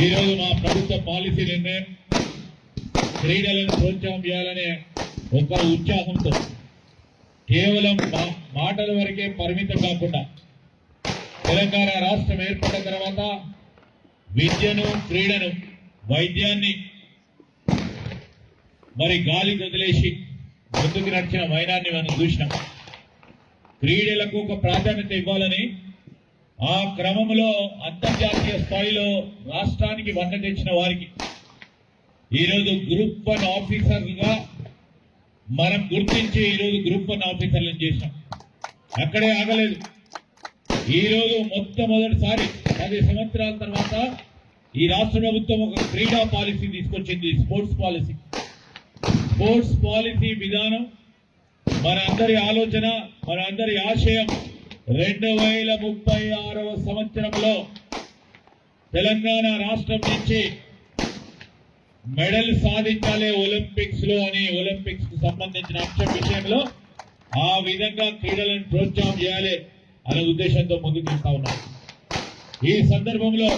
ఈరోజు మా ప్రభుత్వ పాలసీ నిర్ణయం క్రీడలను ప్రోత్సాహం చేయాలనే ఒక ఉత్సాహంతో కేవలం మాటల వరకే పరిమితం కాకుండా తెలంగాణ రాష్ట్రం ఏర్పడిన తర్వాత విద్యను, క్రీడను, వైద్యాన్ని మరి గాలి వదిలేసి ముందుకు నడిచిన వైనాన్ని మనం చూసినాం. క్రీడలకు ఒక ప్రాధాన్యత ఇవ్వాలని ఆ క్రమంలో అంతర్జాతీయ స్థాయిలో రాష్ట్రానికి వన్న తెచ్చిన వారికి ఈరోజు గ్రూప్ 1 ఆఫీసర్గా మనం గుర్తించి ఈరోజు గ్రూప్ 1 ఆఫీసర్లను చేసినాం. అక్కడే ఆగలేదు. ఈరోజు మొట్టమొదటిసారి 10 సంవత్సరాల తర్వాత ఈ రాష్ట్ర ప్రభుత్వం ఒక క్రీడా పాలసీ తీసుకొచ్చింది. స్పోర్ట్స్ పాలసీ విధానం మన అందరి ఆలోచన, మన అందరి ఆశయం 2036వ సంవత్సరంలో తెలంగాణ రాష్ట్రం నుంచి మెడల్ సాధించాలి ఒలింపిక్స్ లో అని, ఒలింపిక్స్ కు సంబంధించిన అంశం విషయంలో ఆ విధంగా క్రీడలను ప్రోత్సాహం చేయాలి అనే ఉద్దేశంతో ముందుకు వెళ్తా ఉన్నారు. ఈ సందర్భంలో